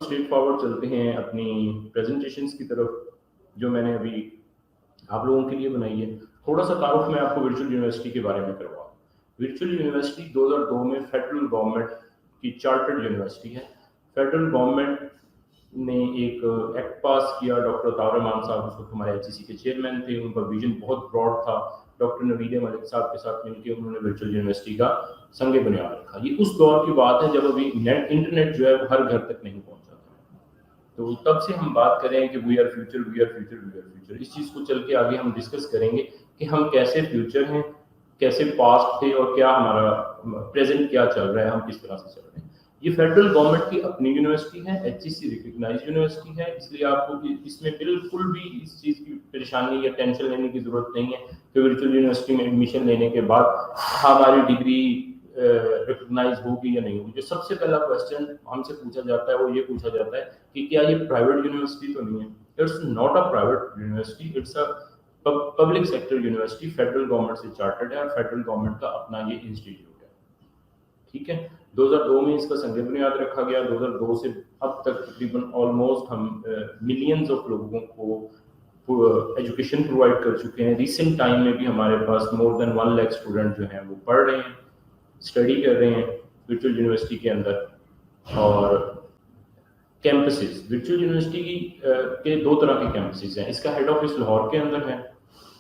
Straight forward चलते हैं अपनी प्रेजेंटेशंस की तरफ, जो मैंने अभी आप लोगों के लिए बनाई है। थोड़ा सा तारुफ मैं आपको वर्चुअल यूनिवर्सिटी के बारे में करवाऊँ। वर्चुअल यूनिवर्सिटी 2002 में फेडरल गवर्नमेंट की चार्टर्ड यूनिवर्सिटी है। फेडरल गवर्नमेंट ने एक एक्ट पास किया। डॉक्टर ताउर रहमान साहब उस वक्त हमारे एचईसी के चेयरमैन थे, उनका विजन बहुत ब्रॉड था। डॉक्टर नवीद मलिक साहब के साथ मिलकर उन्होंने वर्चुअल यूनिवर्सिटी का संग बुनियाद रखा। ये उस दौर की बात है जब अभी इंटरनेट जो है वो हर घर तक नहीं पहुंचा था। तो तब से हम बात करें कि we are future, we are future, we are future. इस चीज़ को चल के आगे हम डिस्कस करेंगे कि हम कैसे फ्यूचर हैं, कैसे पास्ट थे और क्या हमारा प्रेजेंट क्या चल रहा है, हम किस तरह से चल रहे हैं। ये फेडरल गवर्नमेंट की अपनी यूनिवर्सिटी है, एचईसी रिकग्नाइज्ड यूनिवर्सिटी है, इसलिए आपको इसमें बिल्कुल भी इस चीज़ की परेशानी या टेंशन लेने की ज़रूरत नहीं है कि वर्चुअल यूनिवर्सिटी में एडमिशन लेने के बाद हमारी डिग्री रिकग्नाइज होगी या नहीं होगी। जो सबसे पहला क्वेश्चन हमसे पूछा जाता है वो ये पूछा जाता है कि क्या ये प्राइवेट यूनिवर्सिटी तो नहीं है। It's not a private university, it's a public sector university. Federal government से चार्टर्ड है और फेडरल गवर्नमेंट का अपना ये इंस्टीट्यूट है, ठीक है। 2002 में इसका संग बुनियाद रखा गया। 2002 से अब तक तकरीबन ऑलमोस्ट हम मिलियंस ऑफ लोगों को एजुकेशन प्रोवाइड कर चुके हैं। रिसेंट टाइम में भी हमारे पास मोर देन 1 लाख स्टूडेंट जो हैं वो पढ़ रहे हैं, स्टडी कर रहे हैं वर्चुअल यूनिवर्सिटी के अंदर। और कैंपसेस वर्चुअल यूनिवर्सिटी के दो तरह के कैंपसेस हैं। इसका हेड ऑफिस लाहौर के अंदर है,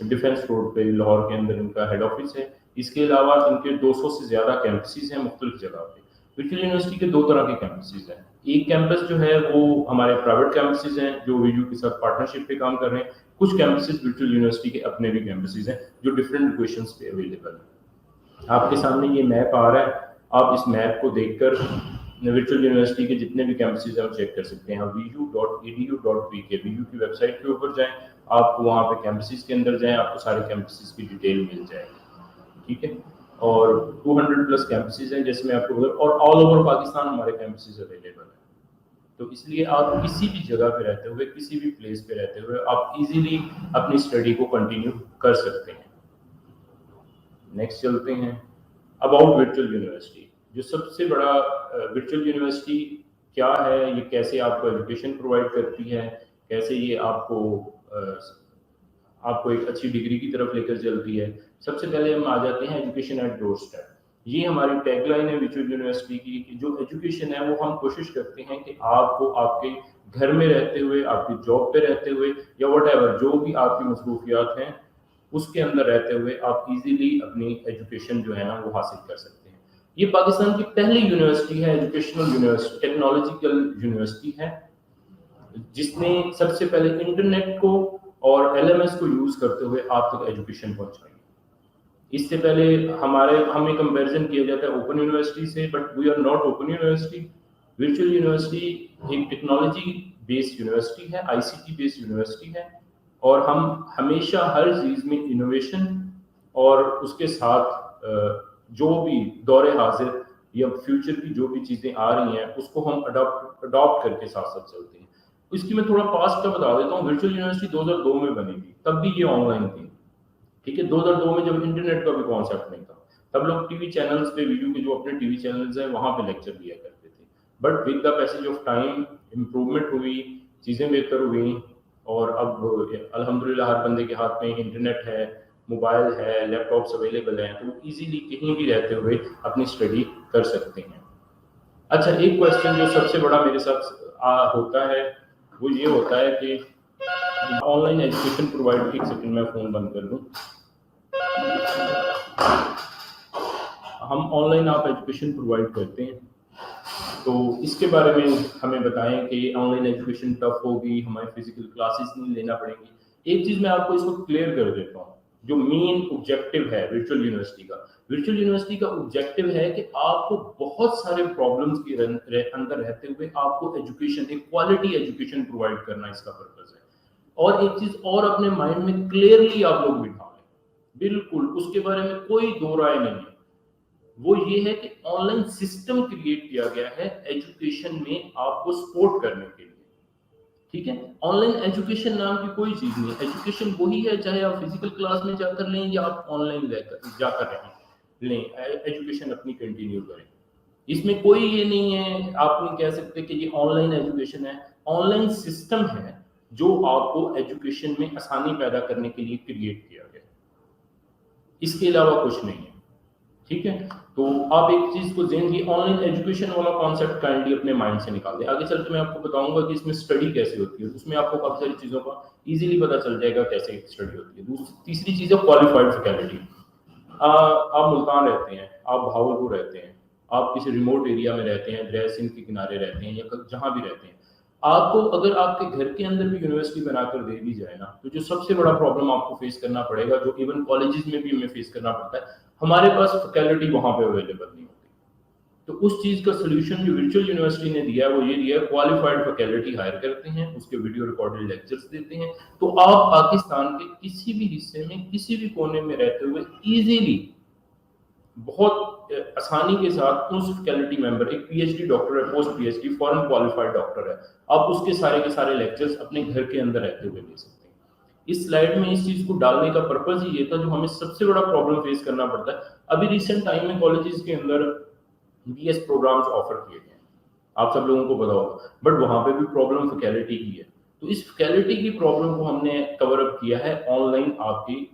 डिफेंस रोड पे लाहौर के अंदर इनका हेड ऑफिस है। इसके अलावा इनके 200 से ज़्यादा कैंपसेस हैं मुख्तलिफ जगह पे। वर्चुअल यूनिवर्सिटी के दो तरह के कैंपसेस हैं। एक कैंपस जो है वो हमारे प्राइवेट कैंपसेस हैं जो वीडियो के साथ पार्टनरशिप पे काम कर रहे हैं। कुछ कैंपसेस वर्चुअल यूनिवर्सिटी के अपने भी कैंपसेस हैं जो डिफरेंट लोकेशंस पे अवेलेबल है। आपके सामने ये मैप आ रहा है, आप इस मैप को देखकर वर्चुअल यूनिवर्सिटी के जितने भी कैंपसेस हैं वो चेक कर सकते हैं। vu.edu.pk वीयू की वेबसाइट के ऊपर जाएं, आप वहाँ पे कैंपसेस के अंदर जाएं, आपको सारे कैंपसेस की डिटेल मिल जाएगी, ठीक है। और 200 प्लस कैंपसेस हैं जैसे मैं आपको बता, और ऑल ओवर पाकिस्तान हमारे कैंपसेस अवेलेबल हैं। तो इसलिए आप किसी भी जगह पे रहते हुए, किसी भी प्लेस पे रहते हुए आप इजीली अपनी स्टडी को कंटिन्यू कर सकते हैं। नेक्स्ट चलते हैं अबाउट वर्चुअल यूनिवर्सिटी। जो सबसे बड़ा वर्चुअल यूनिवर्सिटी क्या है, ये कैसे आपको एजुकेशन प्रोवाइड करती है, कैसे ये आपको एक अच्छी डिग्री की तरफ लेकर चलती है। सबसे पहले हम आ जाते हैं एजुकेशन एट डोर स्टेप। ये हमारी टैगलाइन है वर्चुअल यूनिवर्सिटी की कि जो एजुकेशन है वो हम कोशिश करते हैं कि आपको आपके घर में रहते हुए, आपकी जॉब पे रहते हुए या व्हाटएवर जो भी आपकी मसरूफियात हैं उसके अंदर रहते हुए आप इजीली अपनी एजुकेशन जो है ना वो हासिल कर सकते हैं। ये पाकिस्तान की पहली यूनिवर्सिटी है, एजुकेशनल यूनिवर्सिटी, टेक्नोलॉजिकल यूनिवर्सिटी है, जिसने सबसे पहले इंटरनेट को और एलएमएस को यूज करते हुए आप तक एजुकेशन पहुंचाई। इससे पहले हमें कंपैरिजन किया जाता है ओपन यूनिवर्सिटी से, but we are not open university. Virtual university एक टेक्नोलॉजी बेस्ड यूनिवर्सिटी है, आईसीटी बेस्ड यूनिवर्सिटी है, और हम हमेशा हर चीज़ में इनोवेशन और उसके साथ जो भी दौरे हाजिर या फ्यूचर की जो भी चीज़ें आ रही हैं उसको हम अडॉप्ट करके साथ साथ चलते हैं। इसकी मैं थोड़ा पास्ट का बता देता हूँ। वर्चुअल यूनिवर्सिटी 2002 में बनी थी, तब भी ये ऑनलाइन थी, ठीक है। 2002 में जब इंटरनेट का भी कॉन्सेप्ट नहीं था, तब लोग टीवी चैनल्स पे, वीडियो के जो अपने टीवी चैनल्स हैं वहाँ पे लेक्चर दिया करते थे। But with the passage of time improvement हुई, चीज़ें बेहतर हुई, और अब अल्हम्दुलिल्लाह हर बंदे के हाथ में इंटरनेट है, मोबाइल है, लैपटॉप्स अवेलेबल हैं, तो इजीली कहीं भी रहते हुए अपनी स्टडी कर सकते हैं। अच्छा, एक क्वेश्चन जो सबसे बड़ा मेरे साथ होता है वो ये होता है कि ऑनलाइन एजुकेशन प्रोवाइड, एक सेकंड मैं फ़ोन बंद कर दूं। हम ऑनलाइन आप एजुकेशन प्रोवाइड करते हैं, तो इसके बारे में हमें बताएं कि ऑनलाइन एजुकेशन टफ होगी, हमें फिजिकल क्लासेस नहीं लेना पड़ेंगी। एक चीज़ मैं आपको इसको क्लियर कर देता हूँ, जो मेन ऑब्जेक्टिव है वर्चुअल यूनिवर्सिटी का। वर्चुअल यूनिवर्सिटी का ऑब्जेक्टिव है कि आपको बहुत सारे प्रॉब्लम्स के अंदर रहते हुए आपको एजुकेशन, एक क्वालिटी एजुकेशन प्रोवाइड करना इसका पर्पस है। और एक चीज़ और अपने माइंड में क्लियरली आप लोग बिठा लें, बिल्कुल उसके बारे में कोई दो राय नहीं है, वो ये है कि ऑनलाइन सिस्टम क्रिएट किया गया है एजुकेशन में आपको सपोर्ट करने के लिए, ठीक है। ऑनलाइन एजुकेशन नाम की कोई चीज नहीं है। एजुकेशन वही है, चाहे आप फिजिकल क्लास में जाकर लें या आप ऑनलाइन जाकर लें, एजुकेशन अपनी कंटिन्यू करें। اس میں کوئی یہ نہیں ہے آپ نہیں کہہ سکتے کہ یہ آن لائن ایجوکیشن ہے. آن لائن سسٹم ہے جو آپ کو ایجوکیشن میں آسانی پیدا کرنے کے لیے کریٹ کیا گیا, اس کے علاوہ کچھ نہیں ہے. ٹھیک ہے, تو آپ ایک چیز کو ذہن کی آن لائن ایجوکیشن والا کانسیپٹ کائنڈلی اپنے مائنڈ سے نکال دیں. آگے چل کے میں آپ کو بتاؤں گا کہ اس میں اسٹڈی کیسے ہوتی ہے, اس میں آپ کو کافی ساری چیزوں کا ایزیلی پتہ چل جائے گا کیسے اسٹڈی ہوتی ہے. تیسری چیز ہے کوالیفائڈ فیکلٹی. آپ ملتان رہتے ہیں, آپ بھاولپور رہتے ہیں, آپ کسی ریموٹ ایریا میں رہتے ہیں, دریا سندھ کے کنارے رہتے ہیں یا جہاں بھی رہتے ہیں, آپ کو اگر آپ کے گھر کے اندر بھی یونیورسٹی بنا کر دے دی جائے نا, تو جو سب سے بڑا پرابلم آپ کو فیس کرنا پڑے گا, جو ایون کالجز میں بھی ہمیں فیس کرنا پڑتا ہے, ہمارے پاس فیکلٹی وہاں پہ اویلیبل نہیں ہوتی. تو اس چیز کا سولوشن جو ورچوئل یونیورسٹی نے دیا ہے وہ یہ دیا ہے, کوالیفائڈ فیکلٹی ہائر کرتے ہیں, اس کے ویڈیو ریکارڈڈ لیکچرز دیتے ہیں, تو آپ پاکستان کے کسی بھی حصے میں کسی بھی کونے میں رہتے ہوئے ایزیلی بہت آسانی کے ساتھ اس فیکلٹی ممبر, ایک پی ایچ ڈی ڈاکٹر ہے, پوسٹ پی ایچ ڈی فورن کوالیفائڈ ڈاکٹر ہے, آپ اس کے سارے لیکچرز اپنے گھر کے اندر رہتے ہوئے لے سکتے ہیں. اس سلائڈ میں اس چیز کو ڈالنے کا پرپز ہی یہ تھا, جو ہمیں سب سے بڑا پرابلم فیس کرنا پڑتا ہے. ابھی ریسنٹ ٹائم میں کالجز کے اندر بی ایس پروگرامز آفر کیے گئے ہیں, آپ سب لوگوں کو پتا ہوگا, بٹ وہاں پہ بھی پرابلم فیکلٹی کی ہے. تو اس فیکلٹی کی پرابلم کو ہم نے کور اپ کیا ہے آن لائن آپ کی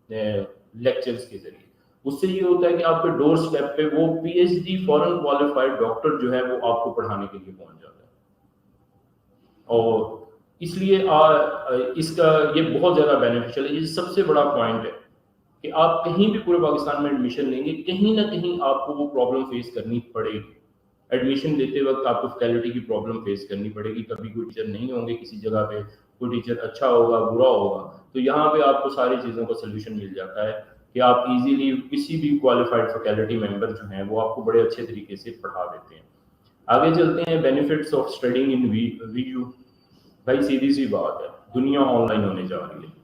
لیکچرز کے ذریعے. اس سے یہ ہوتا ہے کہ آپ کے ڈور سٹیپ پہ وہ پی ایچ ڈی فورن کوالیفائڈ ڈاکٹر جو ہے وہ آپ کو پڑھانے کے لیے پہنچ جاتا ہے. اور اس لیے اس کا یہ بہت زیادہ بینیفیشل ہے. یہ سب سے بڑا پوائنٹ ہے کہ آپ کہیں بھی پورے پاکستان میں ایڈمیشن لیں گے, کہیں نہ کہیں آپ کو وہ پرابلم فیس کرنی پڑے گی. ایڈمیشن لیتے وقت آپ کو فیکلٹی کی پرابلم فیس کرنی پڑے گی. کبھی کوئی ٹیچر نہیں ہوں گے کسی جگہ پہ, کوئی ٹیچر اچھا ہوگا برا ہوگا, تو یہاں پہ آپ کو ساری چیزوں کا سلوشن مل جاتا ہے کہ آپ ایزیلی کسی بھی کوالیفائڈ فیکلٹی ممبر جو ہیں وہ آپ کو بڑے اچھے طریقے سے پڑھا دیتے ہیں. آگے چلتے ہیں, benefits of studying in V U. بھائی سیدھی سی بات ہے, دنیا آن لائن ہونے جا رہی ہے.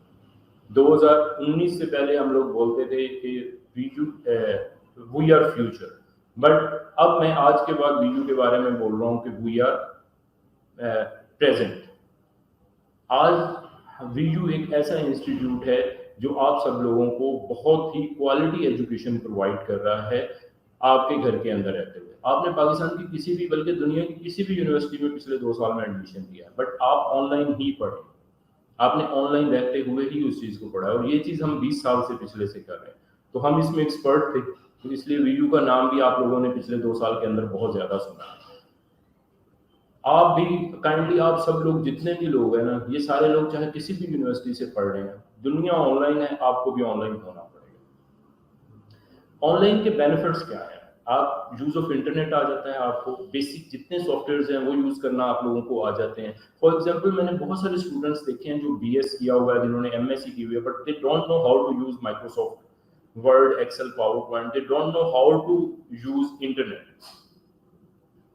2019 سے پہلے ہم لوگ بولتے تھے کہ وی آر فیوچر, بٹ اب میں آج کے بعد وی یو کے بارے میں بول رہا ہوں کہ وی آر پریزنٹ. آج وی یو ایک ایسا انسٹیٹیوٹ ہے جو آپ سب لوگوں کو بہت ہی کوالٹی ایجوکیشن پرووائڈ کر رہا ہے آپ کے گھر کے اندر رہتے ہوئے. آپ نے پاکستان کی کسی بھی بلکہ دنیا کی کسی بھی یونیورسٹی میں پچھلے 2 سال میں ایڈمیشن لیا, بٹ آپ آن لائن ہی پڑھیں, آپ نے آن لائن رہتے ہوئے ہی اس چیز کو پڑھا, اور یہ چیز ہم 20 سال سے پچھلے سے کر رہے ہیں. تو ہم اس میں ایکسپرٹ تھے, تو اس لیے وی یو کا نام بھی آپ لوگوں نے پچھلے 2 سال کے اندر بہت زیادہ سنا. آپ بھی کائنڈلی, آپ سب لوگ جتنے بھی لوگ ہیں نا, یہ سارے لوگ چاہے کسی بھی یونیورسٹی سے پڑھ رہے ہیں, دنیا آن لائن ہے, آپ کو بھی آن لائن ہونا پڑے گا. آن لائن کے بینیفٹس کیا ہیں؟ آپ یوز آف انٹرنیٹ آ جاتا ہے, آپ کو بیسک جتنے سافٹ ویئرز ہیں وہ یوز کرنا آپ لوگوں کو آ جاتے ہیں. فار ایگزامپل میں نے بہت سارے اسٹوڈنٹس دیکھے ہیں جو بی ایس کیا ہوا ہے, جنہوں نے ایم ایس سی کی ہوئی ہے, but they don't know how to use Microsoft Word, Excel, PowerPoint. They don't know how to use internet.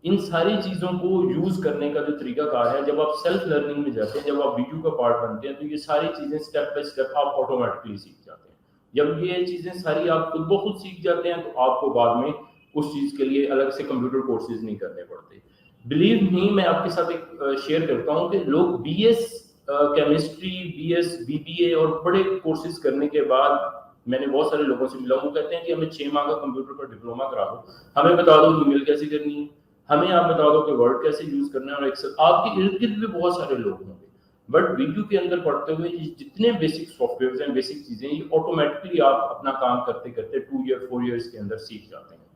ان ساری چیزوں کو یوز کرنے کا جو طریقہ کار ہے, جب آپ سیلف لرننگ میں جاتے ہیں, جب آپ ویڈیو کا پارٹ بنتے ہیں, تو یہ ساری چیزیں اسٹیپ بائی اسٹیپ آپ آٹومیٹکلی سیکھ جاتے ہیں. جب یہ چیزیں ساری آپ خود بخود سیکھ جاتے ہیں, تو آپ کو بعد میں اس چیز کے لیے الگ سے کمپیوٹر کورسز نہیں کرنے پڑتے. بلیو می, میں آپ کے ساتھ ایک شیئر کرتا ہوں کہ لوگ B S chemistry, B S B B A اور بڑے کورسز کرنے کے بعد, میں نے بہت سارے لوگوں سے ملا, وہ کہتے ہیں کہ ہمیں 6 ماہ کا کمپیوٹر کا ڈپلوما کرا دو, ہمیں بتا دو ای میل کیسے کرنی ہے, ہمیں آپ بتا دو کہ ورڈ کیسے یوز کرنا ہے, اور ایکسل. آپ کے ارد گرد بھی بہت سارے لوگ ہوں گے, بٹ ویڈیو کے اندر پڑھتے ہوئے جتنے بیسک سافٹ ویئرز ہیں, بیسک چیزیں, یہ آٹومیٹکلی آپ اپنا کام کرتے کرتے 2 ایئر 4 ایئرس کے اندر سیکھ جاتے ہیں.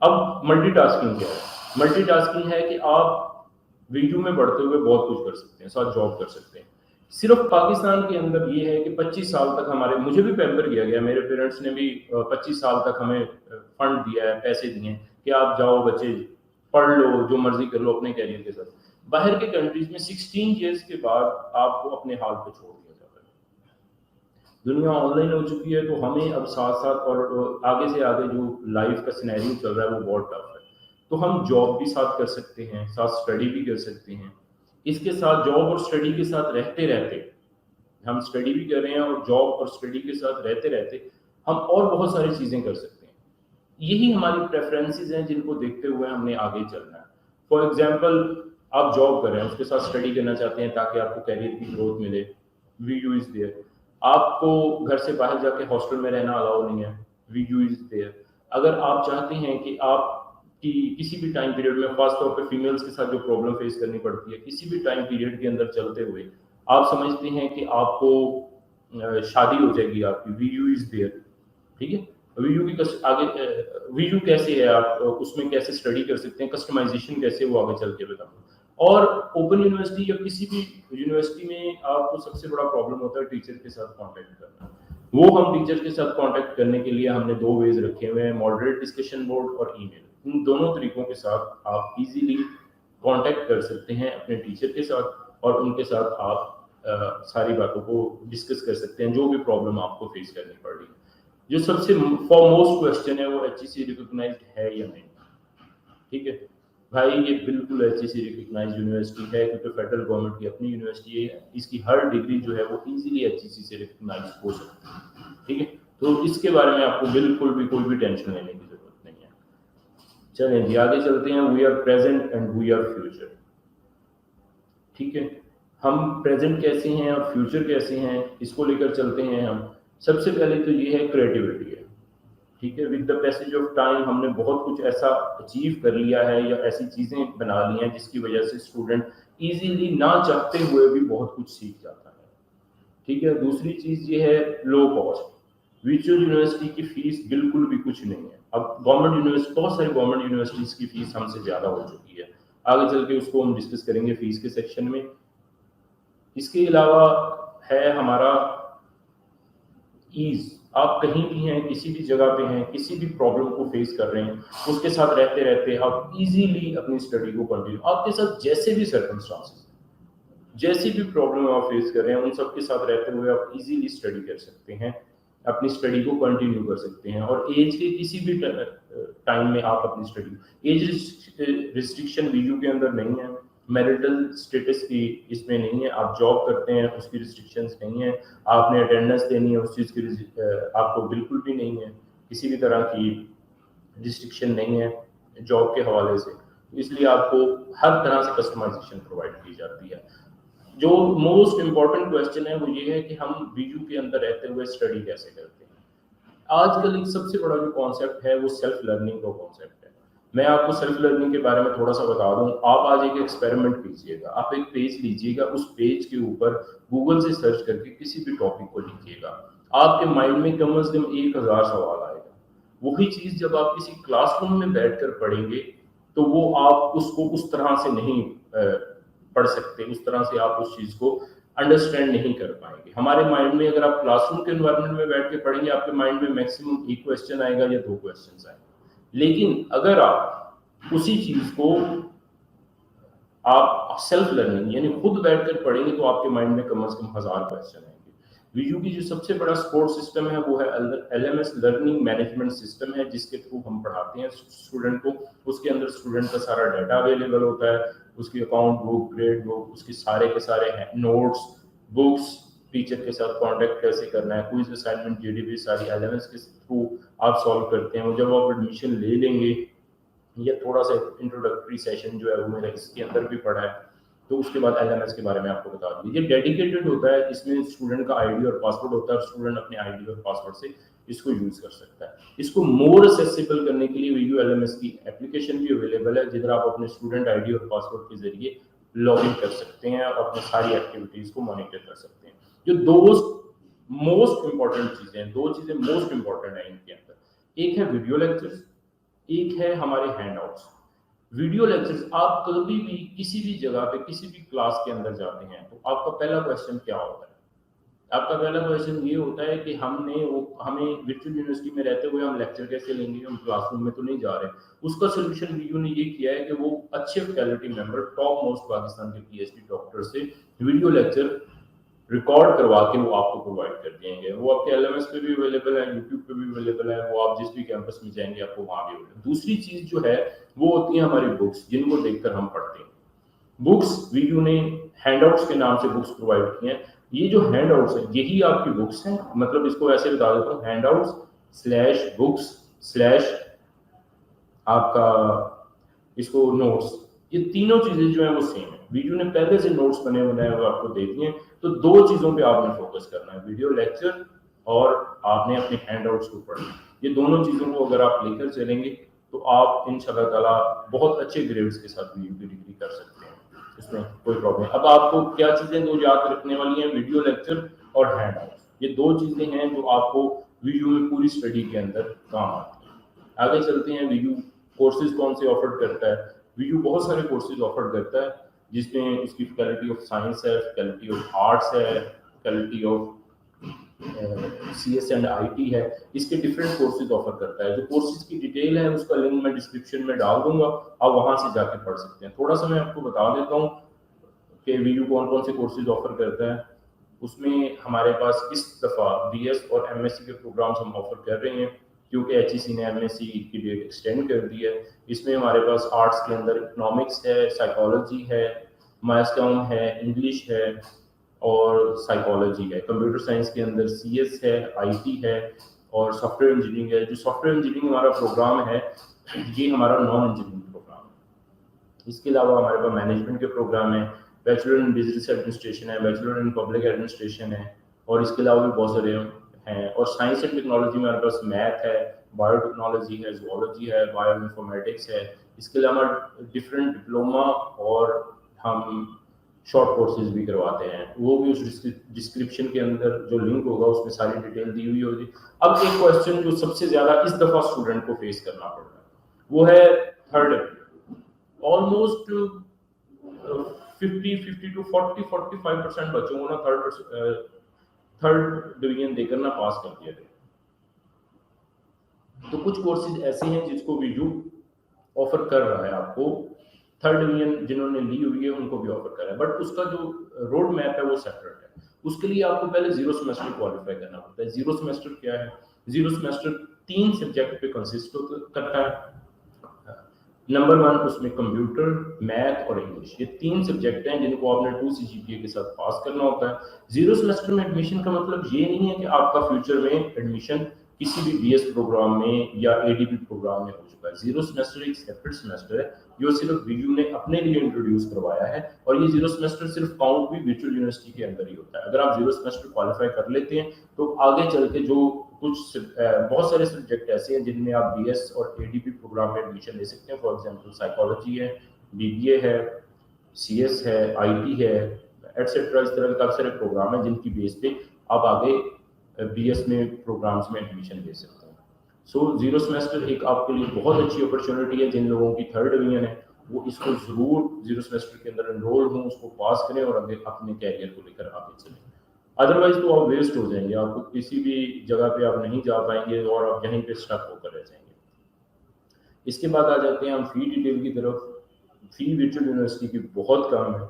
اب ملٹی ٹاسکنگ کیا ہے؟ ملٹی ٹاسکنگ ہے کہ آپ ویڈیو میں پڑھتے ہوئے بہت کچھ کر سکتے ہیں, ساتھ جاب کر سکتے ہیں. صرف پاکستان کے اندر یہ ہے کہ 25 سال تک مجھے بھی پیمپر کیا گیا, میرے پیرنٹس نے بھی 25 سال تک ہمیں فنڈ دیا ہے, پیسے دیے ہیں کہ آپ جاؤ بچے, پڑھ لو, جو مرضی کر لو اپنے کیریئر کے ساتھ. باہر کے کنٹریز میں 16 ایئرس کے بعد آپ کو اپنے حال پہ چھوڑ دیا جاتا ہے. دنیا آن لائن ہو چکی ہے, تو ہمیں اب ساتھ ساتھ, اور آگے سے آگے جو لائف کا سینیریو چل رہا ہے وہ بہت ٹف ہے, تو ہم جاب بھی ساتھ کر سکتے ہیں, ساتھ اسٹڈی بھی کر سکتے ہیں. اس کے ساتھ جاب اور اسٹڈی کے ساتھ رہتے رہتے, ہم اسٹڈی بھی کر رہے ہیں اور جاب اور اسٹڈی کے ساتھ رہتے رہتے ہم اور بہت ساری چیزیں کر سکتے ہیں. یہی ہماری پریفرنسز ہیں جن کو دیکھتے ہوئے ہم نے آگے چلنا ہے. فار ایگزامپل, آپ جاب کر رہے ہیں, اس کے ساتھ اسٹڈی کرنا چاہتے ہیں تاکہ آپ کو کیریئر کی گروتھ ملے, وی یو از دیئر. آپ کو گھر سے باہر جا کے ہاسٹل میں رہنا الاؤ نہیں ہے, وی یو از دیئر. اگر آپ چاہتے ہیں کہ آپ कि किसी भी टाइम पीरियड में, खास तौर पे फीमेल्स के साथ जो प्रॉब्लम फेस करनी पड़ती है, किसी भी टाइम पीरियड के अंदर चलते हुए आप समझते हैं कि आपको शादी हो जाएगी आपकी, वीयू इज देयर, ठीक है, वीयू की आगे वीयू कैसे है, आप उसमें कैसे स्टडी कर सकते हैं, कस्टमाइजेशन कैसे वो आगे चल के बताऊँ। और ओपन यूनिवर्सिटी या किसी भी यूनिवर्सिटी में आपको सबसे बड़ा प्रॉब्लम होता है टीचर के साथ कांटेक्ट करना। वो हम टीचर के साथ कांटेक्ट करने के लिए हमने 2 वेज रखे हुए हैं, मॉडरेट डिस्कशन बोर्ड और ईमेल। इन दोनों तरीकों के साथ आप इजीली कांटेक्ट कर सकते हैं अपने टीचर के साथ और उनके साथ आप सारी बातों को डिस्कस कर सकते हैं, जो भी प्रॉब्लम आपको फेस करनी पड़ रही है। जो सबसे फॉरमोस्ट क्वेश्चन है वो HEC रिकॉग्नाइज्ड है या नहीं, ठीक है भाई, ये बिल्कुल HEC रिकॉग्नाइज्ड यूनिवर्सिटी है, क्योंकि फेडरल गवर्नमेंट की अपनी यूनिवर्सिटी है, इसकी हर डिग्री जो है वो इजीली HEC से रिकॉग्नाइज हो सकती है, ठीक है। तो इसके बारे में आपको बिल्कुल भी कोई भी टेंशन लेने की जरूरत नहीं है। चलें जी आगे चलते हैं। We are present and we are future, ठीक है, हम प्रेजेंट कैसे हैं और फ्यूचर कैसे हैं, इसको लेकर चलते हैं हम। सबसे पहले तो ये है क्रिएटिविटी है, ठीक है। With the passage of time हमने बहुत कुछ ऐसा अचीव कर लिया है या ऐसी चीजें बना ली हैं जिसकी वजह से स्टूडेंट इजीली ना चाहते हुए भी बहुत कुछ सीख जाता है, ठीक है। दूसरी चीज ये है लो कॉस्ट। वर्चुअल यूनिवर्सिटी की फीस बिल्कुल भी कुछ नहीं है। अब गवर्नमेंट यूनिवर्सिटी, बहुत सारी गवर्नमेंट यूनिवर्सिटीज की फीस हमसे ज्यादा हो चुकी है, आगे चल के उसको हम डिस्कस करेंगे फीस के सेक्शन में। इसके अलावा है हमारा ईज। आप कहीं भी हैं, किसी भी जगह पे हैं, किसी भी प्रॉब्लम को फेस कर रहे हैं, उसके साथ रहते रहते आप इजीली अपनी स्टडी को कंटिन्यू, आपके साथ जैसे भी सर्कमस्टांसेस, जैसी भी प्रॉब्लम आप फेस कर रहे हैं, उन सब के साथ रहते हुए आप इजीली स्टडी कर सकते हैं, अपनी स्टडी को कंटिन्यू कर सकते हैं। और एज के किसी भी टाइम में आप अपनी स्टडी, एज रिस्ट्रिक्शन वीयू के अंदर नहीं है, मैरिटल स्टेटस की इसमें नहीं है, आप जॉब करते हैं उसकी रिस्ट्रिक्शंस नहीं है, आपने अटेंडेंस देनी है उस चीज़ की आपको बिल्कुल भी नहीं है, किसी भी तरह की रिस्ट्रिक्शन नहीं है जॉब के हवाले से, इसलिए आपको हर तरह से कस्टमाइजेशन प्रोवाइड की जाती है। जो मोस्ट इम्पॉर्टेंट क्वेश्चन है वो ये है कि हम वीयू के अंदर रहते हुए स्टडी कैसे करते हैं। आजकल एक सबसे बड़ा जो कॉन्सेप्ट है वो सेल्फ लर्निंग का कॉन्सेप्ट है। मैं आपको सेल्फ लर्निंग के बारे में थोड़ा सा बता दूं। आप आज एक एक्सपेरिमेंट कीजिएगा, आप एक पेज लीजिएगा, उस पेज के ऊपर गूगल से सर्च करके किसी भी टॉपिक को लिखिएगा, आपके माइंड में कम से कम 1000 सवाल आएगा। वही चीज जब आप किसी क्लासरूम में बैठकर पढ़ेंगे तो वो आप उसको उस तरह से नहीं पढ़ सकते, उस तरह से आप उस चीज को अंडरस्टैंड नहीं कर पाएंगे। हमारे माइंड में अगर आप क्लासरूम के एनवायरनमेंट में बैठ के पढ़ेंगे, आपके माइंड में मैक्सिमम एक क्वेश्चन आएगा या 2 क्वेश्चन आएंगे। लेकिन अगर आप उसी चीज को आप सेल्फ लर्निंग यानी खुद बैठकर पढ़ेंगे तो आपके माइंड में कम से कम 1000 क्वेश्चन आएंगे। वीयू की जो सबसे बड़ा सपोर्ट सिस्टम है वो है LMS लर्निंग मैनेजमेंट सिस्टम है, जिसके थ्रू हम पढ़ाते हैं स्टूडेंट को। उसके अंदर स्टूडेंट का सारा डाटा अवेलेबल होता है, उसकी अकाउंट बुक, ग्रेड बुक, उसके सारे के सारे नोट्स, बुक्स, टीचर के साथ कांटेक्ट कैसे करना है, क्विज असाइनमेंट, जीडीपी, सारी LMS के थ्रू आप सॉल्व करते हैं। जब आप एडमिशन ले लेंगे, ये थोड़ा सा इंट्रोडक्टरी सेशन जो है वो मेरा इसके अंदर भी पढ़ा है, तो उसके बाद LMS के बारे में आपको बता दूँ। ये डेडिकेटेड होता है, इसमें स्टूडेंट का आईडी और पासवर्ड होता है, स्टूडेंट अपने आईडी और पासवर्ड से इसको यूज कर सकता है। इसको मोर एक्सेसिबल करने के लिए वीयू LMS की एप्लीकेशन भी अवेलेबल है, जिधर आप अपने स्टूडेंट आईडी और पासवर्ड के जरिए लॉग इन कर सकते हैं और अपनी सारी एक्टिविटीज को मॉनिटर कर सकते हैं। जो दो मोस्ट इंपॉर्टेंट चीजें, 2 चीजें मोस्ट इंपॉर्टेंट है इनके अंदर, एक है वीडियो लेक्चर्स, एक है हमारे हैंडआउट्स। वीडियो लेक्चर्स, आप कभी भी किसी भी जगह पे किसी भी क्लास के अंदर जाते हैं तो आपका पहला क्वेश्चन क्या होता है? आपका पहला क्वेश्चन ये होता है कि हमें वर्चुअल यूनिवर्सिटी में रहते हुए हम लेक्चर कैसे लेंगे, हम क्लासरूम में तो नहीं जा रहे। उसका सोल्यूशन वीयू ने ये किया है कि वो अच्छे faculty member, top most Pakistan के PhD डॉक्टर से वीडियो लेक्चर रिकॉर्ड करवा के वो आपको प्रोवाइड कर देंगे। वो आपके LMS पे भी अवेलेबल है, यूट्यूब पे भी अवेलेबल है, वो आप जिस भी कैंपस में जाएंगे आपको वहां भी अवेलेबल। दूसरी चीज जो है वो होती है हमारी बुक्स, जिनको देखकर हम पढ़ते हैं। बुक्स वीडियो ने हैंडआउट्स के नाम से बुक्स प्रोवाइड की हैं। ये जो हैंडआउट्स है यही आपकी बुक्स हैं, मतलब इसको ऐसे बता देता हूँ, हैंडआउट्स / बुक्स / आपका इसको नोट्स, ये तीनों चीजें जो है वो सेम है। वीडियो ने पहले से नोट्स बने बनाए हुए आपको दे दिए, तो 2 चीजों पे आपने फोकस करना है, वीडियो लेक्चर और आपने अपने हैंडआउट्स को पढ़ना। ये दोनों चीजों को अगर आप लेकर चलेंगे تو آپ انشاءاللہ تعالیٰ بہت اچھے گریڈز کے ساتھ ویڈیو کی ڈگری کر سکتے ہیں، اس میں کوئی پرابلم نہیں۔ اب آپ کو کیا چیزیں دو یاد رکھنے والی ہیں، ویڈیو لیکچر اور ہینڈ آؤٹ، یہ دو چیزیں ہیں جو آپ کو ویڈیو میں پوری اسٹڈی کے اندر کام آتی ہیں۔ آگے چلتے ہیں، ویڈیو کورسز کون سے آفر کرتا ہے؟ ویڈیو بہت سارے کورسز آفر کرتا ہے، جس میں اس کی فیکلٹی آف سائنس ہے، فیکلٹی آف آرٹس ہے، faculty of C S and I T ہے، اس کے ڈفرینٹ کورسز آفر کرتا ہے۔ جو کورسز کی ڈیٹیل ہے اس کا لنک میں ڈسکرپشن میں ڈال دوں گا، آپ وہاں سے جا کے پڑھ سکتے ہیں۔ تھوڑا سا میں آپ کو بتا دیتا ہوں کہ ویڈیو کون کون سے کورسز آفر کرتا ہے۔ اس میں ہمارے پاس اس دفعہ بی ایس اور ایم ایس سی کے پروگرامز ہم آفر کر رہے ہیں، کیونکہ ایچ ای سی نے ایم ایس سی کی ڈیٹ ایکسٹینڈ کر دی ہے۔ اس میں ہمارے پاس آرٹس کے اندر اکنامکس ہے، سائیکالوجی ہے، ماس کام ہے، انگلش ہے اور سائیکالوجی ہے۔ کمپیوٹر سائنس کے اندر سی ایس ہے، آئی ٹی ہے اور سافٹ ویئر انجینئرنگ ہے۔ جو سافٹ ویئر انجینئرنگ ہمارا پروگرام ہے یہ ہمارا نان انجینئرنگ پروگرام ہے۔ اس کے علاوہ ہمارے پاس مینجمنٹ کے پروگرام ہیں، بیچلر ان بزنس ایڈمنسٹریشن ہے، بیچلر ان پبلک ایڈمنسٹریشن ہے، اور اس کے علاوہ بھی بہت سارے ہیں۔ اور سائنس اینڈ ٹیکنالوجی میں ہمارے پاس میتھ ہے، بایو ٹیکنالوجی ہے، زوالوجی ہے، بایو انفارمیٹکس ہے۔ اس کے علاوہ ڈفرینٹ ڈپلوما اور ہم شارٹ کورسز بھی کرواتے ہیں، وہ بھی اس ڈسکرپشن کے اندر جو لنک ہوگا اس میں ساری ڈیٹیل دی ہوئی ہوگی۔ اب ایک کویسچن جو سب سے زیادہ اس دفعہ اسٹوڈنٹ کو فیس کرنا پڑ رہا ہے وہ ہے تھرڈ اپیئر۔ آلموسٹ 50 to 45% بچوں کو نا تھرڈ ڈویژن دے کر نا پاس کر دیا گیا۔ تو کچھ کورسز ایسے ہیں جس کو ویڈیو آفر کر رہا ہے آپ کو، تھرڈ ڈویژن جنہوں نے لی ہوئی ہے ان کو بھی آفر کر رہا ہے، بٹ اس کا جو روڈ میپ ہے وہ سیپریٹ ہے۔ اس کے لیے آپ کو پہلے زیرو سیمسٹر کوالیفائی کرنا پڑتا ہے۔ زیرو سیمسٹر کیا ہے؟ زیرو سیمسٹر 3 سبجیکٹ پہ کنسسٹ کرتا ہے۔ نمبر 1 اس میں کمپیوٹر، میتھ اور انگلش، یہ 3 سبجیکٹ ہیں جن کو آپ نے 2 CGPA کے ساتھ پاس کرنا ہوتا ہے۔ زیرو سیمسٹر میں ایڈمیشن کا مطلب یہ نہیں ہے کہ آپ کا فیوچر میں ایڈمیشن کسی بھی بی ایس پروگرام میں یا اے ڈی پی پروگرام میں ہو چکا ہے۔ زیرو سیمسٹر ایک سیپریٹ سیمسٹر ہے جو صرف ویڈیو نے اپنے لیے انٹروڈیوس کروایا ہے، اور یہ زیرو سیمسٹر صرف کاؤنٹ بھی ورچوئل یونیورسٹی کے اندر ہی ہوتا ہے۔ اگر آپ زیرو سیمسٹر کوالیفائی کر لیتے ہیں تو آگے چل کے جو کچھ بہت سارے سبجیکٹ ایسے ہیں جن میں آپ بی ایس اور اے ڈی پی پروگرام میں ایڈمیشن لے سکتے ہیں۔ فار ایگزامپل سائیکالوجی ہے، بی بی اے ہے، سی ایس ہے، آئی ٹی ہے، ایٹسیٹرا۔ اس طرح کے کافی سارے پروگرام ہیں جن کی بیس پہ آپ آگے بی ایس میں پروگرامس میں ایڈمیشن لے سکتے ہیں۔ سو زیرو سیمسٹر ایک آپ کے لیے بہت اچھی اپرچونٹی ہے۔ جن لوگوں کی تھرڈ ڈویژن ہے وہ اس کو ضرور زیرو سیمسٹر کے اندر انرول ہوں، اس کو پاس کریں اور آگے اپنے کیریئر کو لے کر آگے چلیں۔ ادروائز تو آپ ویسٹ ہو جائیں گے، آپ کو کسی بھی جگہ پہ آپ نہیں جا پائیں گے اور آپ یہیں پہ اسٹک ہو کر رہ جائیں گے۔ اس کے بعد آ جاتے ہیں ہم فی ڈیٹیل کی طرف۔ فی ورچوئل یونیورسٹی کی بہت کم ہے،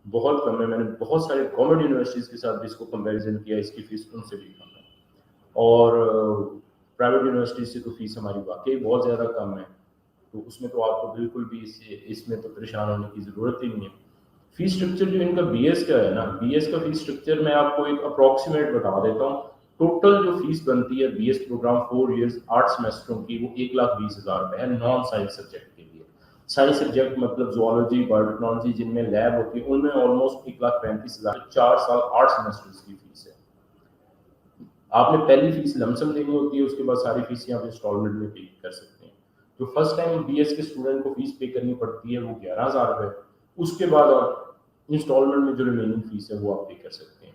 بہت کم ہے۔ میں نے بہت سارے گورنمنٹ یونیورسٹیز کے ساتھ اس کو کمپیریزن کیا، اس کی فیس ان سے بھی کم ہے، اور پرائیویٹ یونیورسٹیز سے تو فیس ہماری واقعی بہت زیادہ کم ہے۔ تو اس میں تو آپ کو بالکل بھی اس میں تو پریشان ہونے کی ضرورت ہی نہیں ہے۔ فی اسٹرکچر جو ان کا بی ایس کا ہے نا، بی ایس کا فی اسٹرکچر میں آپ کو ایک اپروکسیمیٹ بتا دیتا ہوں۔ ٹوٹل جو فیس بنتی ہے بی ایس پروگرام 4 ایئرز 8 سیمسٹروں کی، وہ 1,20,000 روپے ہے نان سائنس سبجیکٹ کے لیے۔ سائنس سبجیکٹ مطلب زوالوجی، بایو ٹیکنالوجی جن میں لیب ہوتی ہے ان میں آلموسٹ 1,35,000، 4 سال 8 سیمسٹرز کی فیس ہے۔ آپ نے پہلی فیس لمسم دینی ہوتی ہے، اس کے بعد ساری فیسیں آپ انسٹالمنٹ میں پے کر سکتے ہیں۔ جو فرسٹ ٹائم بی ایس کے اسٹوڈنٹ کو فیس پے کرنی پڑتی ہے وہ 11,000 روپے، اس کے بعد آپ انسٹالمنٹ میں جو ریمیننگ فیس ہے وہ آپ پے کر سکتے ہیں۔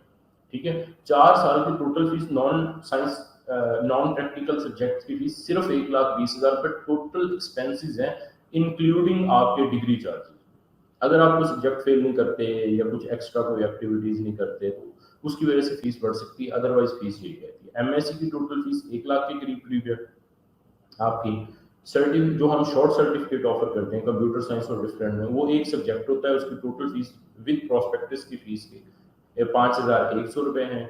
ٹھیک ہے، 4 سال کی total fees non science non practical subject کی فیس صرف 1,20,000 روپے ٹوٹل ایکسپینسز ہیں، انکلوڈنگ آپ کے ڈگری چارجز۔ اگر آپ کوئی سبجیکٹ فیل نہیں کرتے یا کچھ ایکسٹرا کوئی ایکٹیویٹیز نہیں کرتے تو اس کی وجہ سے فیس بڑھ سکتی ہے، ادروائز فیس یہی رہتی ہے۔ ایم ایس سی کی ٹوٹل فیس 1 لاکھ کے قریب ہے آپ کی۔ جو ہم شارٹ سرٹیفکیٹ آفر کرتے ہیں کمپیوٹر سائنس اور ڈفرینٹ میں، وہ ایک سبجیکٹ ہوتا ہے، اس کی ٹوٹل فیس ود پراسپیکٹس کی فیس کے 5,100 روپے ہیں۔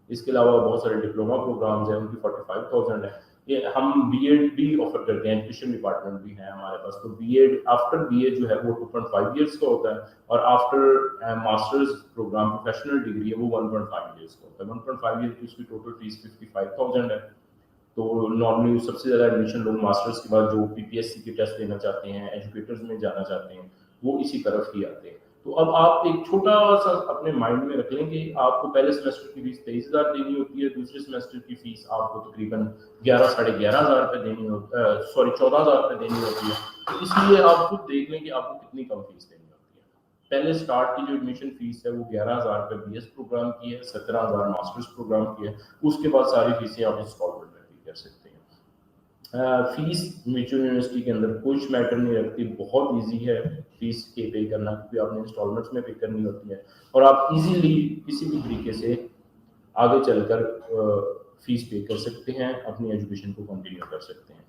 اس کے علاوہ بہت سارے ڈپلوما پروگرامز ہیں، ان کی 45,000 ہے۔ یہ ہم بی ایڈ بھی آفر کرتے ہیں، ایجوکیشن ڈپارٹمنٹ بھی ہے ہمارے پاس۔ تو B Ed after B Ed جو ہے وہ 2.5 ایئرس کا ہوتا ہے، اور after masters programme professional degree ہے وہ 1.5 ایئرس کا ہوتا ہے۔ 1.5 ایئر کی اس کی ٹوٹل فیس 55,000 ہے۔ تو نارملی سب سے زیادہ ایڈمیشن لوگ ماسٹرز کے بعد جو پی پی ایس سی کے ٹیسٹ دینا چاہتے ہیں، ایجوکیٹرز میں جانا چاہتے ہیں، وہ اسی طرف ہی آتے ہیں۔ تو اب آپ ایک چھوٹا سا اپنے مائنڈ میں رکھ لیں کہ آپ کو پہلے سیمسٹر کی فیس 23,000 دینی ہوتی ہے, دوسرے سیمسٹر کی فیس آپ کو تقریباً 11,500 روپے دینی ہوتی 14,000 روپے دینی ہوتی ہے. تو اس لیے آپ خود دیکھ لیں کہ آپ کو کتنی کم فیس دینی ہوتی ہے. پہلے اسٹارٹ کی جو ایڈمیشن فیس ہے وہ 11,000 روپے بی ایس پروگرام کی ہے, 17,000 ماسٹرز پروگرام کی ہے. اس کے بعد ساری فیسیں آپ انسٹالمنٹ میں پے کر سکتے ہیں. فیس میچور یونیورسٹی کے اندر کچھ میٹر نہیں رکھتی, بہت ایزی ہے فیس کے پے کرنا, کیونکہ آپ نے انسٹالمنٹس میں پے کرنی ہوتی ہے اور آپ ایزیلی کسی بھی طریقے سے آگے چل کر فیس پے کر سکتے ہیں, اپنی ایجوکیشن کو کنٹینیو کر سکتے ہیں.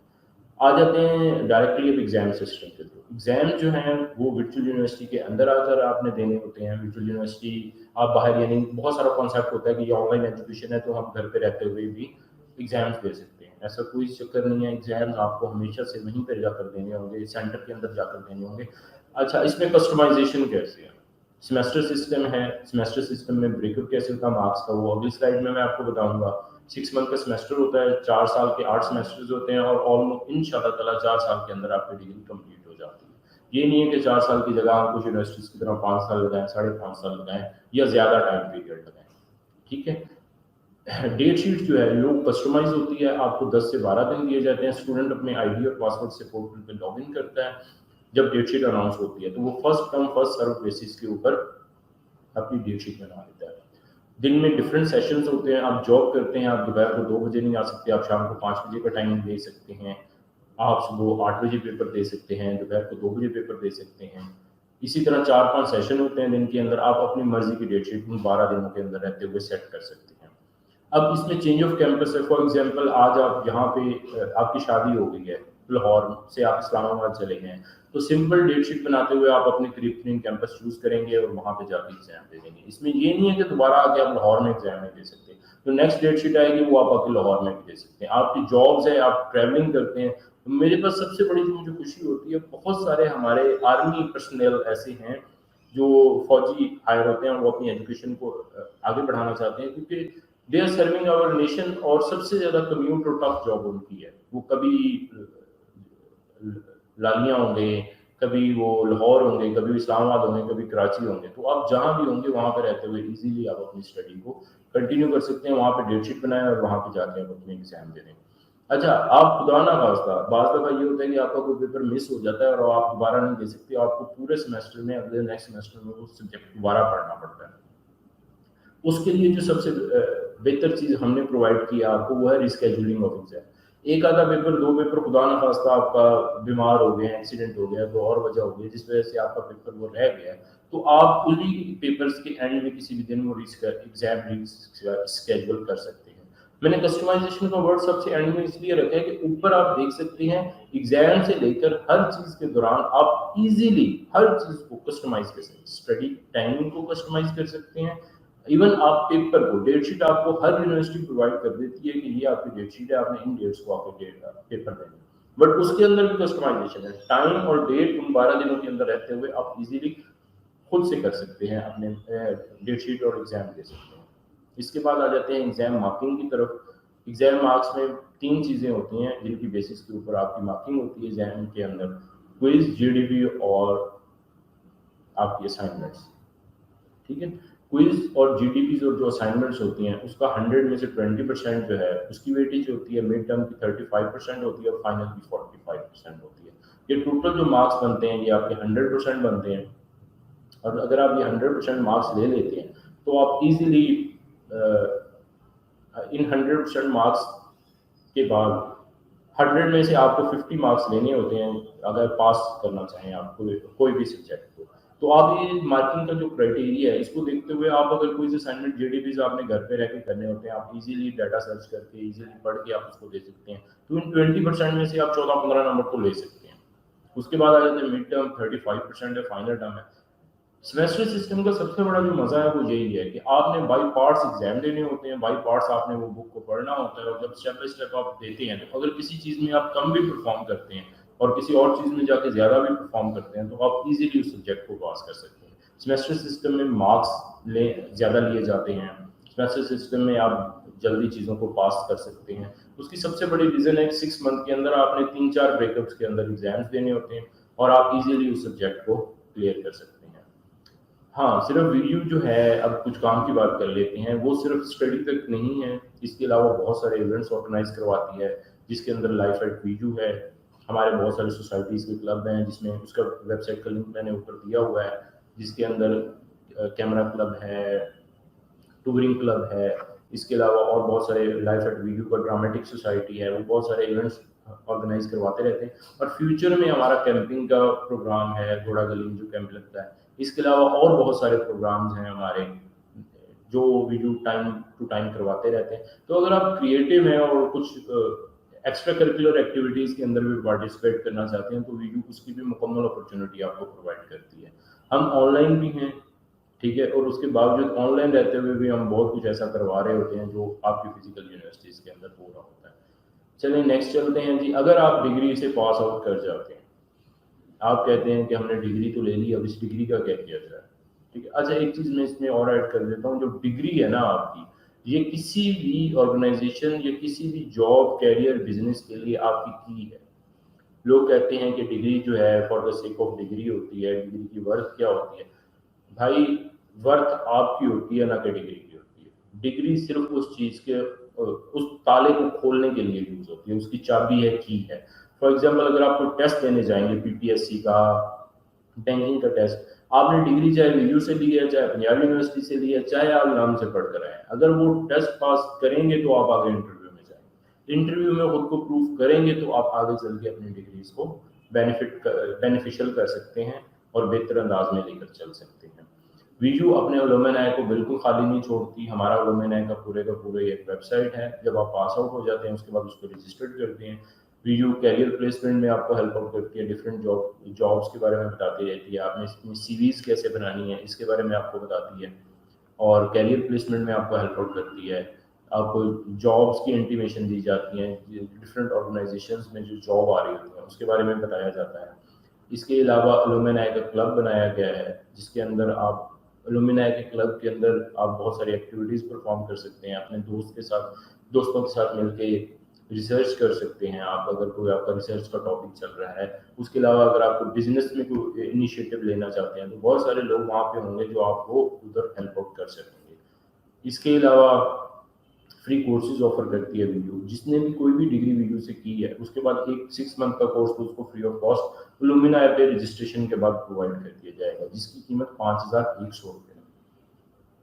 آ جاتے ہیں ڈائریکٹلی اب ایگزام سسٹم کے تھرو. ایگزام جو ہیں وہ ورچوئل یونیورسٹی کے اندر آ کر آپ نے دینے ہوتے ہیں. ورچوئل یونیورسٹی آپ باہر, یعنی بہت سارا کانسیپٹ ہوتا ہے کہ یہ آن لائن ایجوکیشن ہے تو ہم گھر پہ رہتے ہوئے بھی ایگزامس دے سکتے ہیں. ایسا کوئی چکر نہیں ہے, ایگزامس آپ کو ہمیشہ سے وہیں پہ جا کر دینے ہوں گے, سینٹر کے اندر جا کر دینے ہوں گے. اچھا, اس میں کسٹمائزیشن کیسے ہے؟ سیمسٹر سسٹم ہے. سیمسٹر سسٹم میں بریک اپ کیسے ہوتا ہے مارکس کا, وہ اگلی سلائڈ میں آپ کو بتاؤں گا. 6 منتھ کا سیمسٹر ہوتا ہے, 4 سال کے 8 سیمسٹرز ہوتے ہیں, اور آلموسٹ ان شاء اللہ تعالیٰ 4 سال کے اندر آپ کی ڈگری کمپلیٹ ہو جاتی ہے. یہ نہیں ہے کہ 4 سال کی جگہ ہم کچھ یونیورسٹیز کی طرح 5 سال لگائیں, 5.5 سال لگائیں یا زیادہ ٹائم پیریڈ لگائیں. ٹھیک ہے. ڈیٹ شیٹ جو ہے وہ کسٹمائز ہوتی ہے, آپ کو 10 سے 12 دن دیے جاتے ہیں. اسٹوڈنٹ اپنے آئی ڈی اور پاسورڈ سے پورٹل پہ لاگ ان کرتا ہے. جب ڈیٹ شیٹ اناؤنس ہوتی ہے تو وہ first come first serve basis کے اوپر اپنی ڈیٹ شیٹ بنا لیتا ہے. دن میں ڈفرینٹ سیشنز ہوتے ہیں. آپ جاب کرتے ہیں, آپ دوپہر کو 2 بجے نہیں آ سکتے, آپ شام کو 5 بجے کا ٹائم دے سکتے ہیں. آپ صبح 8 بجے پیپر دے سکتے ہیں, دوپہر کو 2 بجے پیپر دے سکتے ہیں. اسی طرح 4-5 سیشن ہوتے ہیں دن کے اندر. آپ اپنی مرضی کی ڈیٹ شیٹ ان 12 دنوں کے اندر رہتے ہوئے سیٹ کر سکتے ہیں. اب اس میں چینج آف کیمپس ہے. فار ایگزامپل آج آپ یہاں پہ آپ کی شادی ہو گئی ہے, لاہور سے آپ اسلام آباد چلے گئے ہیں, تو سمپل ڈیٹ شیٹ بناتے ہوئے آپ اپنے قریب ترین کیمپس چوز کریں گے اور وہاں پہ جا کے ایگزام دے دیں گے. اس میں یہ نہیں ہے کہ دوبارہ آ کے آپ لاہور میں ایگزام نہیں دے سکتے. جو نیکسٹ ڈیٹ شیٹ آئے گی وہ آپ آ کے لاہور میں بھی دے سکتے ہیں. آپ کی جابز ہے, آپ ٹریولنگ کرتے ہیں. میرے پاس سب سے بڑی جو مجھے خوشی ہوتی ہے, بہت سارے ہمارے آرمی پرسنل ایسے ہیں جو فوجی ہائر ہوتے ہیں اور وہ اپنی ایجوکیشن کو آگے بڑھانا چاہتے ہیں, کیونکہ they are serving our nation, اور سب سے زیادہ کمیوٹ اور ٹف جاب ان کی ہے. وہ کبھی لالیاں ہوں گے, کبھی وہ لاہور ہوں گے, کبھی اسلام آباد ہوں گے, کبھی کراچی ہوں گے. تو آپ جہاں بھی ہوں گے وہاں پہ رہتے ہوئے ایزیلی آپ اپنی اسٹڈی کو کنٹینیو کر سکتے ہیں. وہاں پہ ڈیٹ شیٹ بنائیں اور وہاں پہ جا کے آپ اپنے ایگزام دے دیں. اچھا, آپ خدا نہ خواستہ بعض دفعہ یہ ہوتا ہے کہ آپ کا کوئی پیپر مس ہو جاتا ہے اور آپ دوبارہ نہیں دے سکتے. آپ کو پورے سیمسٹر میں اگلے نیکسٹ سیمسٹر میں وہ سبجیکٹ دوبارہ پڑھنا پڑتا ہے. اس کے لیے جو سب سے بہتر چیز ہم نے پرووائڈ کی آپ کو وہ ہے ریسکیجولنگ آف ایگزام. ایک آدھا پیپر, 2 پیپر خدا نہ خواستہ آپ کا بیمار ہو گیا, ایکسیڈنٹ ہو گیا, تو اور وجہ ہو گئی جس وجہ سے آپ کا پیپر وہ رہ گیا, تو آپ انہیں پیپرز کے اینڈ میں کسی بھی دن وہ ایگزام ریسکیجول کر سکتے ہیں. میں نے کسٹمائزیشن کا ورڈ سب سے اینڈ میں اس لیے رکھا ہے کہ اوپر آپ دیکھ سکتے ہیں ایگزام سے لے کر ہر چیز کے دوران آپ ایزیلی ہر چیز کو کسٹمائز کر سکتے ہیں. اسٹڈی ٹائمنگ کو کسٹمائز کر سکتے ہیں. ایون آپ پیپر کو, ڈیٹ شیٹ آپ کو ہر یونیورسٹی پرووائڈ کر دیتی ہے کہ یہ آپ کی ڈیٹ شیٹ ہے, آپ نے ان ڈیٹس کو آپ کو پیپر دینا. بٹ اس کے اندر بھی کسٹمائزیشن ہے. ٹائم اور ڈیٹ ان 12 دنوں کے اندر رہتے ہوئے آپ ایزیلی خود سے کر سکتے ہیں, اپنے ڈیٹ شیٹ اور ایگزام دے سکتے ہیں. اس کے بعد آ جاتے ہیں ایگزام مارکنگ کی طرف. ایگزام مارکس میں 3 چیزیں ہوتی ہیں جن کی بیسس کے اوپر آپ کی مارکنگ ہوتی ہے ایگزام کے اندر: کوئز, جی ڈی پی اور آپ کی اسائنمنٹس. ٹھیک ہے. کوئز اور جی ٹی پیز اور جو اسائنمنٹس ہوتی ہیں اس کا 100 میں سے 20% جو ہے اس کی ویٹیج ہوتی ہے, مڈ ٹرم کی 35% ہوتی ہے اور فائنل کی 45% ہوتی ہے. یہ ٹوٹل جو مارکس بنتے ہیں یہ آپ کے 100% بنتے ہیں. اور اگر آپ یہ 100% مارکس لے لیتے ہیں تو آپ ایزیلی ان 100% مارکس کے بعد 100 میں سے آپ کو 50 مارکس لینے ہوتے ہیں اگر پاس کرنا چاہیں آپ کوئی بھی سبجیکٹ کو. تو آپ یہ مارکنگ کا جو کرائٹیریا ہے اس کو دیکھتے ہوئے آپ اگر کوئی اسائنمنٹ جی ڈی پیز آپ نے گھر پہ رہ کے کرنے ہوتے ہیں, آپ ایزیلی ڈیٹا سرچ کر کے ایزیلی پڑھ کے آپ اس کو دے سکتے ہیں. تو ان 20% میں سے آپ 14-15 نمبر تو لے سکتے ہیں. اس کے بعد آ جاتے ہیں مڈ ٹرم, 35% ہے, فائنل ٹرم ہے. سیمسٹر سسٹم کا سب سے بڑا جو مزہ ہے وہ یہی ہے کہ آپ نے بائی پارٹس ایگزام دینے ہوتے ہیں, بائی پارٹس آپ نے وہ بک کو پڑھنا ہوتا ہے, اور جب اسٹیپ بائی اسٹیپ آپ دیتے ہیں تو اگر کسی چیز میں آپ کم بھی پرفارم کرتے ہیں اور کسی اور چیز میں جا کے زیادہ بھی پرفارم کرتے ہیں تو آپ ایزیلی اس سبجیکٹ کو پاس کر سکتے ہیں. سیمسٹر سسٹم میں مارکس زیادہ لیے جاتے ہیں. سیمسٹر سسٹم میں آپ جلدی چیزوں کو پاس کر سکتے ہیں. اس کی سب سے بڑی ریزن ہے کہ 6 منتھ کے اندر آپ نے 3-4 بریک اپس کے اندر ایگزامس دینے ہوتے ہیں اور آپ ایزیلی اس سبجیکٹ کو کلیئر کر سکتے ہیں. हाँ, सिर्फ वीडियो जो है, अब कुछ काम की बात कर लेते हैं, वो सिर्फ स्टडी तक नहीं है, इसके अलावा बहुत सारे इवेंट्स ऑर्गेनाइज करवाती है, जिसके अंदर लाइफ एट वीडियो है। हमारे बहुत सारे सोसाइटीज़ के क्लब हैं, जिसमें उसका वेबसाइट का लिंक मैंने ऊपर दिया हुआ है, जिसके अंदर कैमरा क्लब है, टूरिंग क्लब है, इसके अलावा और बहुत सारे लाइफ एट वीडियो का ड्रामेटिक सोसाइटी है, वो बहुत सारे इवेंट्स ऑर्गेनाइज करवाते रहते हैं। और फ्यूचर में हमारा कैंपिंग का प्रोग्राम है, घोड़ा गली जो कैंप लगता है। इसके अलावा और बहुत सारे प्रोग्राम्स हैं हमारे, जो वीडियो टाइम टू टाइम करवाते रहते हैं। तो अगर आप क्रिएटिव हैं और कुछ एक्स्ट्रा करिकुलर एक्टिविटीज़ के अंदर भी पार्टिसिपेट करना चाहते हैं, तो वीडियो उसकी भी मुकम्मल अपॉर्चुनिटी आपको प्रोवाइड करती है। हम ऑनलाइन भी हैं, ठीक है, और उसके बावजूद ऑनलाइन रहते हुए भी हम बहुत कुछ ऐसा करवा रहे होते हैं जो आपकी फिजिकल यूनिवर्सिटीज़ के अंदर हो रहा होता है। चलिए नेक्स्ट चलते हैं जी। अगर आप डिग्री से पास आउट कर जाते हैं, आप कहते हैं कि हमने डिग्री तो ले ली, अब इस डिग्री का क्या किया जाए, ठीक है। अच्छा, एक चीज़ मैं इसमें और ऐड कर देता हूँ, जो डिग्री है ना आपकी, ये किसी भी ऑर्गेनाइजेशन या किसी भी जॉब, कैरियर, बिजनेस के लिए आपकी की है। लोग कहते हैं कि डिग्री जो है for the sake of degree होती है, डिग्री की वर्थ क्या होती है। भाई, वर्थ आपकी होती है, ना कि डिग्री की होती है। डिग्री सिर्फ उस चीज़ के उस ताले को खोलने के लिए यूज होती है, उसकी चाबी है, की है। फॉर एग्जाम्पल, अगर आप कोई टेस्ट देने जाएंगे, पीपीएससी का, बैंकिंग का टेस्ट, आपने डिग्री चाहे वीयू से ली है, चाहे पंजाब यूनिवर्सिटी से ली है, चाहे आप नाम से पढ़ कर आए, अगर वो टेस्ट पास करेंगे तो आप आगे इंटरव्यू में जाएंगे, इंटरव्यू में खुद को प्रूव करेंगे तो आप आगे चल के अपनी डिग्रीज को बेनिफिशियल कर सकते हैं और बेहतर अंदाज में लेकर चल सकते हैं। वीयू अपने अलुमिनाई को बिल्कुल खाली नहीं छोड़ती। हमारा अलुमिनाई का पूरे एक वेबसाइट है, जब आप पास आउट हो जाते हैं उसके बाद उसको रजिस्टर्ड करते हैं। वीयू कैरियर प्लेसमेंट में आपको हेल्प आउट करती है, डिफरेंट जॉब्स के बारे में बताती रहती है, आपने इसमें सीवीज कैसे बनानी है इसके बारे में आपको बताती है, और कैरियर प्लेसमेंट में आपको हेल्प आउट करती है। आपको जॉब्स की इंटीमेशन दी जाती हैं, डिफरेंट ऑर्गेनाइजेशंस में जो जॉब आ रही होती है उसके बारे में बताया जाता है। इसके अलावा अलुमिनाई का क्लब बनाया गया है, जिसके अंदर आप अलुमिनाई के क्लब के अंदर आप बहुत सारी एक्टिविटीज़ परफॉर्म कर सकते हैं, अपने दोस्तों के साथ मिलके रिसर्च कर सकते हैं आप, अगर कोई आपका रिसर्च का टॉपिक चल रहा है। उसके अलावा अगर आपको बिजनेस में कोई इनिशिएटिव लेना चाहते हैं तो बहुत सारे लोग वहाँ पे होंगे जो आपको उधर हेल्प आउट कर सकेंगे। इसके अलावा फ्री कोर्सेज ऑफर करती है वीयू, जिसने भी कोई भी डिग्री वीयू से की है उसके बाद एक 6 मंथ का कोर्स तो उसको फ्री ऑफ कॉस्ट अलुमिनाई पे रजिस्ट्रेशन के बाद प्रोवाइड कर दिया जाएगा, जिसकी कीमत 5100 रुपये है।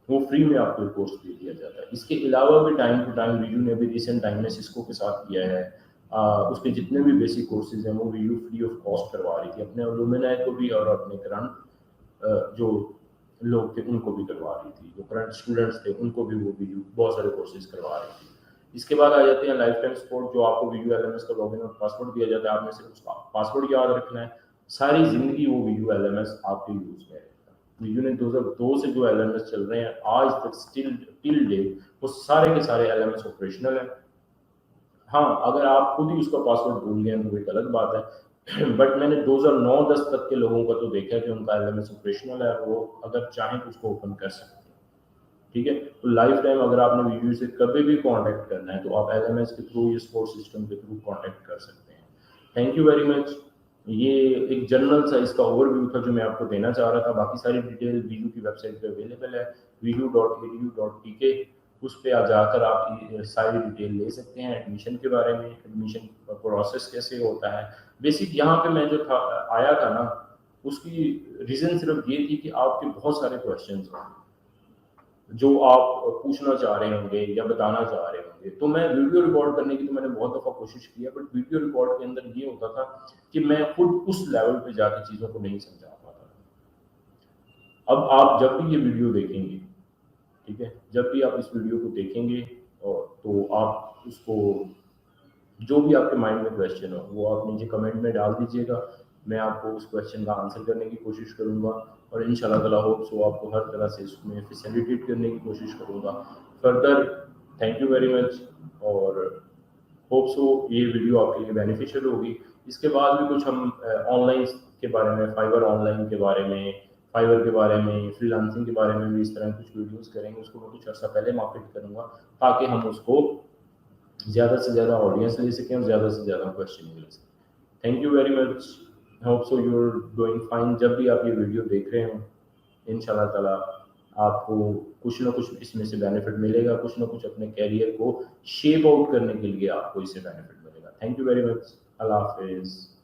वो फ्री में आपको कोर्स दे दिया जाता है। इसके अलावा भी टाइम टू टाइम वीयू ने भी रिसेंट टाइम में सिस्को के साथ किया है, उसके जितने भी बेसिक कोर्सेज हैं वो वीयू फ्री ऑफ कॉस्ट करवा रही थी अपने अलुमिनाई को भी, और अपने करंट जो लोग थे उनको भी करवा रही थी, जो करंट स्टूडेंट्स थे उनको भी वो वीयू बहुत सारे कोर्सेज करवा रही थी। इसके बाद आ जाते हैं लाइफ टाइम सपोर्ट, जो आपको वीयू एलएमएस का लॉगिन और पासवर्ड दिया जाता है, आपने सिर्फ उसका पासवर्ड याद रखना है, सारी जिंदगी वो वीयू एलएमएस आपके यूज में रहेगा। वीयू ने 2002 से जो एलएमएस चल रहे हैं आज तक स्टिल टिल डेट वो सारे के सारे एलएमएस ऑपरेशनल है। हाँ, अगर आप खुद ही उसका पासवर्ड भूल गए तो एक अलग बात है, बट मैंने 2009-10 तक के लोगों का तो देखा है कि उनका एलएमएस ऑपरेशनल है, वो अगर चाहें तो उसको ओपन कर सकते हैं, ठीक है। तो लाइफ टाइम अगर आपने वीडियो से कभी भी कांटेक्ट करना है तो आप एलएमएस के थ्रू या सपोर्ट सिस्टम के थ्रू कांटेक्ट कर सकते हैं। Thank you very much. ये एक जनरल सा इसका ओवरव्यू था जो मैं आपको देना चाह रहा था। बाकी सारी डिटेल वीडियो की वेबसाइट पे अवेलेबल है, video.edu.tk, उस पर आ जाकर आप सारी डिटेल ले सकते हैं एडमिशन के बारे में, एडमिशन प्रोसेस कैसे होता है। बेसिक यहाँ पे मैं जो था आया था ना, उसकी रीज़न सिर्फ ये थी कि आपके बहुत सारे क्वेश्चंस हैं जो आप पूछना चाह रहे होंगे या बताना चाह रहे होंगे, तो मैं वीडियो रिकॉर्ड करने की तो मैंने बहुत दफ़ा कोशिश किया, बट वीडियो रिकॉर्ड के अंदर ये होता था कि मैं खुद उस लेवल पे जाकर चीज़ों को नहीं समझा पाता। अब आप जब भी ये वीडियो देखेंगे, ठीक है, जब भी आप इस वीडियो को देखेंगे और तो आप उसको जो भी आपके माइंड में क्वेश्चन हो वो आप नीचे कमेंट में डाल दीजिएगा, मैं आपको उस क्वेश्चन का आंसर करने की कोशिश करूंगा, और इंशाल्लाह ताला होप सो आपको हर तरह से इसमें फैसिलिटेट करने की कोशिश करूंगा further. Thank you very much, और होप सो ये वीडियो आपके लिए बेनिफिशियल होगी। इसके बाद भी कुछ हम ऑनलाइन के बारे में, फाइवर ऑनलाइन के बारे में, फाइवर के बारे में, फ्रीलांसिंग के बारे में भी इस तरह कुछ वीडियोस करेंगे। उसको मैं कुछ अर्सा पहले मार्केट करूंगा ताकि हम उसको ज़्यादा से ज़्यादा ऑडियंस ले सकें और ज़्यादा से ज़्यादा क्वेश्चन मिल सकें। Thank you very much, hope so you are doing fine. जब भी आप ये वीडियो देख रहे हो इंशाल्लाह ताला आपको कुछ ना कुछ इसमें से बेनिफिट मिलेगा, कुछ ना कुछ अपने कैरियर को शेप आउट करने के लिए आपको इससे बेनिफिट मिलेगा। Thank you very much. Allah हाफिज़।